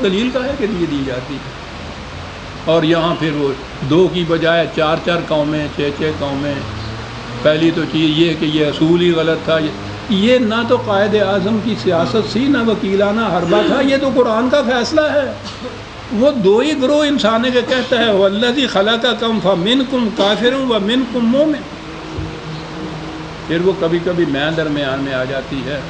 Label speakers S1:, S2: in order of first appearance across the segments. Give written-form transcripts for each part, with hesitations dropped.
S1: دلیل کا ہے کہ یہ دی جاتی ہے. اور یہاں پھر وہ 2 کی بجائے 4 قومیں 6 قومیں. پہلی تو چیز یہ کہ یہ اصول ہی غلط تھا. یہ نہ تو قائد اعظم کی سیاست سی نہ وکیلانہ حربہ تھا، یہ تو قرآن کا فیصلہ ہے. وہ 2 ہی گروہ انسانے کے کہتا ہے والذی خلقکم فمنکم کافر ومنکم مومن. پھر وہ کبھی کبھی میں درمیان میں آ جاتی ہے.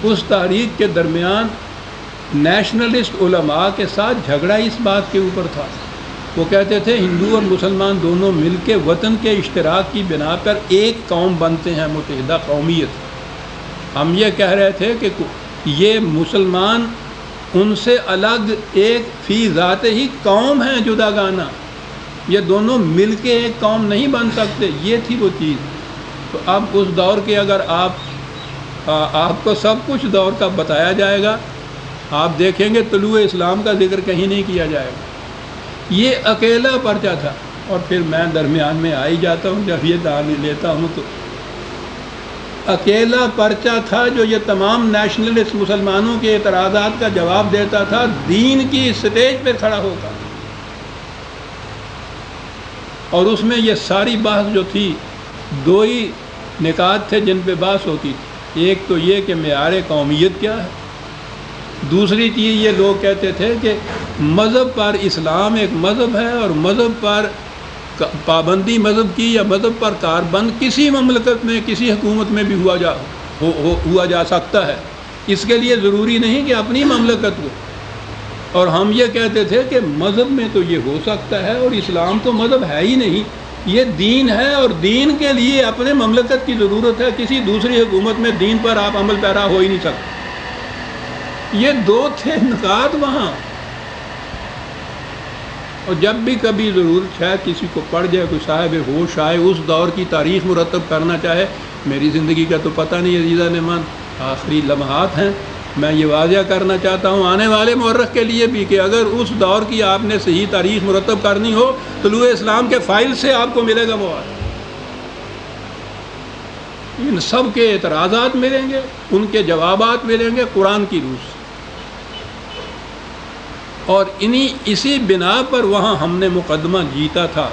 S1: اس تحریک کے درمیان نیشنلسٹ علماء کے ساتھ جھگڑا اس بات کے اوپر تھا. وہ کہتے تھے ہندو اور مسلمان دونوں مل کے وطن کے اشتراک کی بنا پر ایک قوم بنتے ہیں، متحدہ قومیت. ہم یہ کہہ رہے تھے کہ یہ مسلمان ان سے الگ ایک فی ذات ہی قوم ہیں جداگانہ، یہ دونوں مل کے ایک قوم نہیں بن سکتے. یہ تھی وہ چیز. تو اب اس دور کے اگر آپ کو سب کچھ دور کا بتایا جائے گا، آپ دیکھیں گے طلوع اسلام کا ذکر کہیں نہیں کیا جائے گا. یہ اکیلا پرچہ تھا. اور پھر میں درمیان میں آ ہی جاتا ہوں، جب یہ تعلیم لیتا ہوں تو اکیلا پرچہ تھا جو یہ تمام نیشنلسٹ مسلمانوں کے اعتراضات کا جواب دیتا تھا دین کی سٹیج پہ کھڑا ہوتا. اور اس میں یہ ساری بحث جو تھی 2 ہی نکات تھے جن پہ بحث ہوتی تھی. ایک تو یہ کہ معیار قومیت کیا ہے. دوسری چیز یہ لوگ کہتے تھے کہ مذہب پر اسلام ایک مذہب ہے اور مذہب پر پابندی مذہب کی یا مذہب پر کاربند کسی مملکت میں کسی حکومت میں بھی ہوا جا سکتا ہے. اس کے لیے ضروری نہیں کہ اپنی مملکت ہو. اور ہم یہ کہتے تھے کہ مذہب میں تو یہ ہو سکتا ہے اور اسلام تو مذہب ہے ہی نہیں، یہ دین ہے اور دین کے لیے اپنے مملکت کی ضرورت ہے. کسی دوسری حکومت میں دین پر آپ عمل پیرا ہو ہی نہیں سکتے. یہ 2 تھے نکات وہاں. اور جب بھی کبھی ضرورت ہے کسی کو پڑ جائے، کوئی صاحب ہوش آئے اس دور کی تاریخ مرتب کرنا چاہے. میری زندگی کا تو پتہ نہیں عزیزہ نعمان، آخری لمحات ہیں. میں یہ واضح کرنا چاہتا ہوں آنے والے مورخ کے لیے بھی کہ اگر اس دور کی آپ نے صحیح تاریخ مرتب کرنی ہو طلوع اسلام کے فائل سے آپ کو ملے گا مواد. ان سب کے اعتراضات ملیں گے، ان کے جوابات ملیں گے قرآن کی روح سے. اور اسی بنا پر وہاں ہم نے مقدمہ جیتا تھا،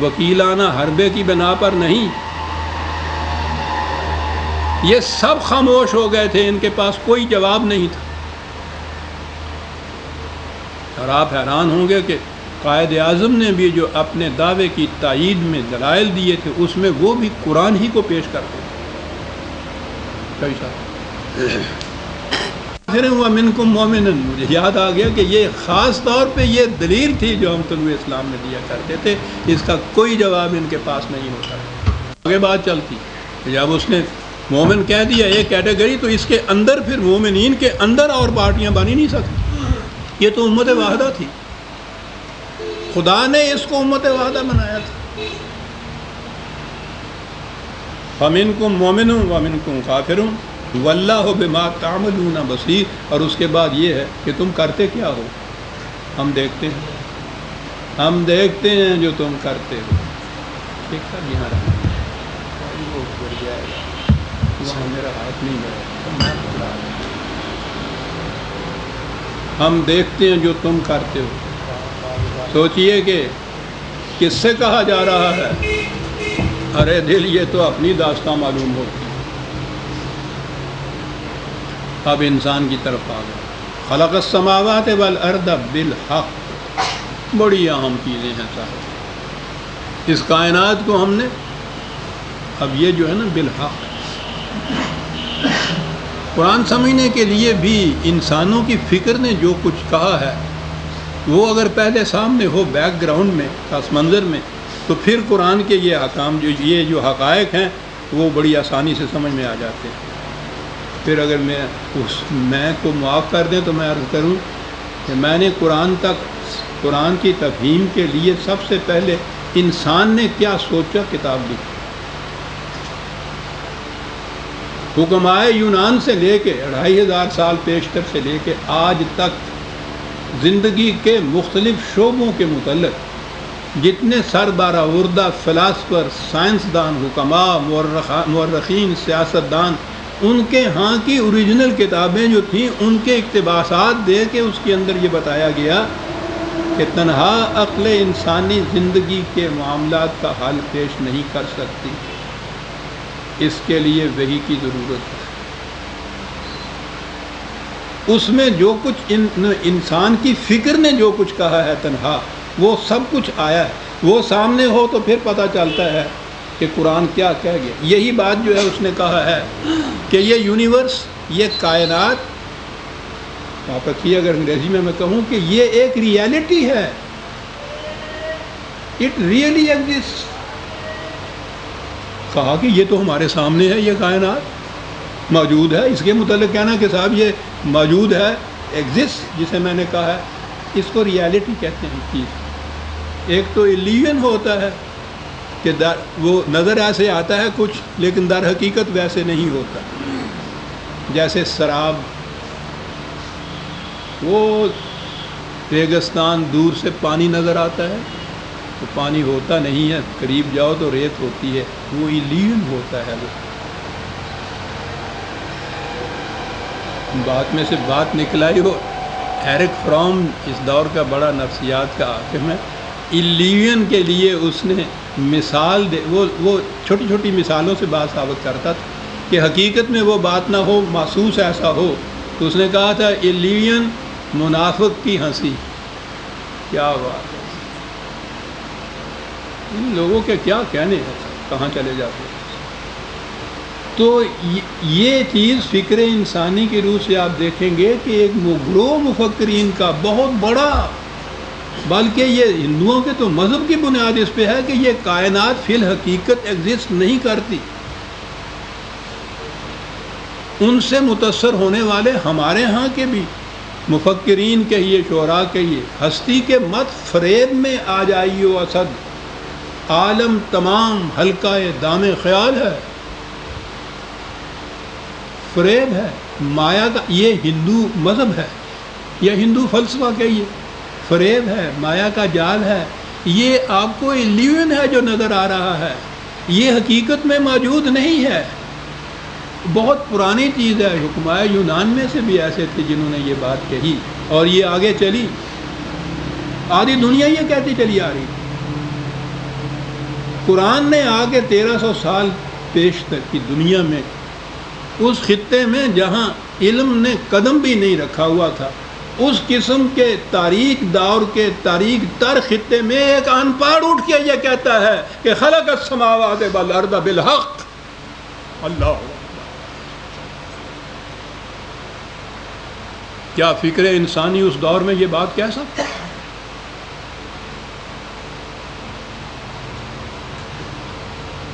S1: وکیلانہ حربے کی بنا پر نہیں. یہ سب خاموش ہو گئے تھے، ان کے پاس کوئی جواب نہیں تھا. اور آپ حیران ہوں گے کہ قائد اعظم نے بھی جو اپنے دعوے کی تائید میں دلائل دیے تھے اس میں وہ بھی قرآن ہی کو پیش کرتے تھے. پھر ہوا منکم مومن، مجھے یاد آ گیا کہ یہ خاص طور پہ یہ دلیل تھی جو ہم طلوع اسلام میں دیا کرتے تھے. اس کا کوئی جواب ان کے پاس نہیں ہوتا. آگے بات چلتی جب اس نے مومن کہہ دیا ایک کیٹیگری، تو اس کے اندر پھر مومنین کے اندر اور پارٹیاں بن ہی نہیں سکتی. یہ تو امت واحدہ تھی، خدا نے اس کو امت واحدہ بنایا تھا. فَمِنْكُمْ مُؤْمِنٌ وَمِنْكُمْ کافرٌ وَاللَّهُ بِمَا تَعْمَلُونَ بَصِيرٌ. اور اس کے بعد یہ ہے کہ تم کرتے کیا ہو، ہم دیکھتے ہیں جو تم کرتے ہو. ٹھیک تھا یہاں رہا وہ گر جائے گا، وہاں میرا ہاتھ نہیں گیا. ہم دیکھتے ہیں جو تم کرتے ہو. سوچئے کہ کس سے کہا جا رہا ہے. ارے دل، یہ تو اپنی داستان معلوم ہوتی. اب انسان کی طرف آ گئے. خلق السماوات والارض بالحق. بڑی اہم چیزیں ہیں صاحب. اس کائنات کو ہم نے اب یہ جو ہے نا بالحق، قرآن سمجھنے کے لیے بھی انسانوں کی فکر نے جو کچھ کہا ہے وہ اگر پہلے سامنے ہو بیک گراؤنڈ میں، پس منظر میں، تو پھر قرآن کے یہ احکام جو حقائق ہیں وہ بڑی آسانی سے سمجھ میں آ جاتے ہیں. پھر اگر میں کو معاف کر دیں تو میں عرض کروں کہ میں نے قرآن کی تفہیم کے لیے سب سے پہلے انسان نے کیا سوچا کتاب لکھی. حکمائے یونان سے لے کے 2500 سال پیشتر سے لے کے آج تک زندگی کے مختلف شعبوں کے متعلق جتنے سربراہ فلاسفر، سائنسدان، حکماء، مورخین، سیاستدان ان کے ہاں کی اوریجنل کتابیں جو تھیں ان کے اقتباسات دے کے اس کے اندر یہ بتایا گیا کہ تنہا عقل انسانی زندگی کے معاملات کا حل پیش نہیں کر سکتی، اس کے لیے وحی کی ضرورت ہے۔ اس میں جو کچھ انسان کی فکر نے جو کچھ کہا ہے تنہا، وہ سب کچھ آیا ہے، وہ سامنے ہو تو پھر پتہ چلتا ہے کہ قرآن کیا کہہ گیا۔ یہی بات جو ہے اس نے کہا ہے کہ یہ یونیورس، یہ کائنات، آپ رکھیے اگر انگریزی میں کہوں کہ یہ ایک ریئلٹی ہے، اٹ ریئلی ایگزسٹ۔ کہا کہ یہ تو ہمارے سامنے ہے، یہ کائنات موجود ہے، اس کے متعلق کہنا کہ صاحب یہ موجود ہے، ایگزسٹ، جسے میں نے کہا ہے، اس کو ریئلٹی کہتے ہیں چیز۔ ایک تو ایلیون ہوتا ہے کہ وہ نظر ایسے آتا ہے کچھ، لیکن در حقیقت ویسے نہیں ہوتا، جیسے سراب، وہ ریگستان، دور سے پانی نظر آتا ہے تو پانی ہوتا نہیں ہے، قریب جاؤ تو ریت ہوتی ہے، وہ ایلیون ہوتا ہے۔ وہ بات میں سے بات نکلائی ہو، ایرک فرام اس دور کا بڑا نفسیات کا حاکم ہے، ایلیون کے لیے اس نے مثال دے، وہ چھوٹی چھوٹی مثالوں سے بات ثابت کرتا تھا کہ حقیقت میں وہ بات نہ ہو، محسوس ایسا ہو، تو اس نے کہا تھا ایلیون منافق کی ہنسی۔ کیا بات ہے، ان لوگوں کے کیا کہنے ہیں، کہاں چلے جاتے ہیں۔ تو یہ چیز فکر انسانی کی روح سے آپ دیکھیں گے کہ ایک گروہ مفکرین کا بہت بڑا، بلکہ یہ ہندوؤں کے تو مذہب کی بنیاد اس پہ ہے کہ یہ کائنات فی الحقیقت ایگزسٹ نہیں کرتی۔ ان سے متاثر ہونے والے ہمارے ہاں کے بھی مفکرین کہیے، شعراء کہیے، ہستی کے مت فریب میں آ جائیو اسد، عالم تمام حلقہ دام خیال ہے، فریب ہے، مایا کا، یہ ہندو مذہب ہے یا ہندو فلسفہ کہیے، فریب ہے، مایا کا جال ہے، یہ آپ کو ایلیون ہے جو نظر آ رہا ہے، یہ حقیقت میں موجود نہیں ہے۔ بہت پرانی چیز ہے، حکمائے یونان میں سے بھی ایسے تھے جنہوں نے یہ بات کہی، اور یہ آگے چلی، آدھی دنیا یہ کہتی چلی آ رہی۔ قرآن نے آ کے 1300 سال پیش تک کی دنیا میں، اس خطے میں جہاں علم نے قدم بھی نہیں رکھا ہوا تھا، اس قسم کے تاریک دور کے تاریک تر خطے میں ایک ان پڑھ اٹھ کے یہ کہتا ہے کہ خلق السماوات والارض بالحق۔ اللہ، کیا فکر انسانی اس دور میں یہ بات کہہ سکتا ہے؟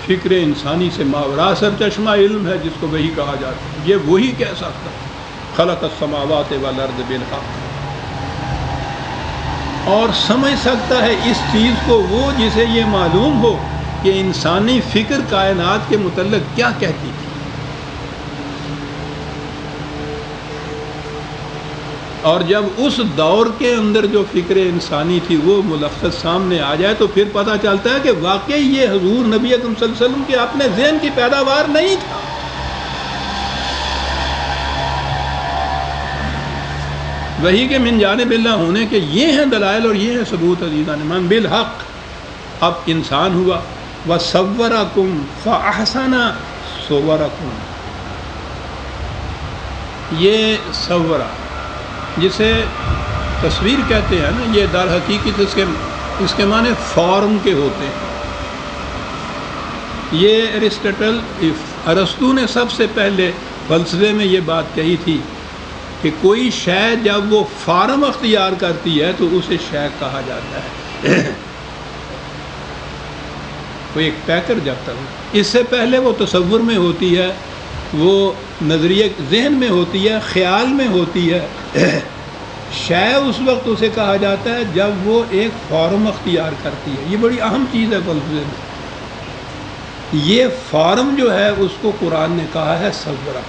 S1: فکر انسانی سے ماورا سر چشمہ علم ہے جس کو وہی کہا جاتا ہے، یہ وہی کہہ سکتا ہے خلق السماوات والارض بالحق، اور سمجھ سکتا ہے اس چیز کو وہ جسے یہ معلوم ہو کہ انسانی فکر کائنات کے متعلق کیا کہتی تھی۔ اور جب اس دور کے اندر جو فکر انسانی تھی وہ ملخص سامنے آ جائے تو پھر پتہ چلتا ہے کہ واقعی یہ حضور نبی اکرم صلی اللہ علیہ وسلم کے اپنے ذہن کی پیداوار نہیں تھا۔ وہی کہ من جانب اللہ ہونے کے یہ ہیں دلائل اور یہ ہیں ثبوت عزیزان من بالحق۔ اب انسان ہوا، وَصَوَّرَكُمْ فَأَحْسَنَ صُوَرَكُمْ، یہ صورہ جسے تصویر کہتے ہیں نا، یہ در حقیقت اس کے معنی فارم کے ہوتے ہیں۔ یہ ارسطو نے سب سے پہلے فلسفے میں یہ بات کہی تھی کہ کوئی شے جب وہ فارم اختیار کرتی ہے تو اسے شے کہا جاتا ہے۔ وہ ایک پیکر جب تک، اس سے پہلے وہ تصور میں ہوتی ہے، وہ نظریہ ذہن میں ہوتی ہے، خیال میں ہوتی ہے، شے اس وقت اسے کہا جاتا ہے جب وہ ایک فارم اختیار کرتی ہے۔ یہ بڑی اہم چیز ہے فلسفے میں، یہ فارم جو ہے اس کو قرآن نے کہا ہے صورہ۔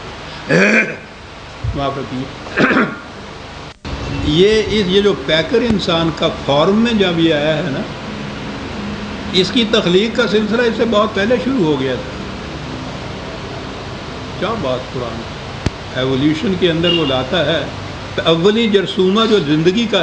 S1: معاف رکھیے، یہ جو پیکر انسان کا فارم میں جب یہ آیا ہے نا، اس کی تخلیق کا سلسلہ اس سے بہت پہلے شروع ہو گیا تھا۔ کیا بات قرآن ایولیوشن کے اندر وہ لاتا ہے اولی جرثومہ جو زندگی کا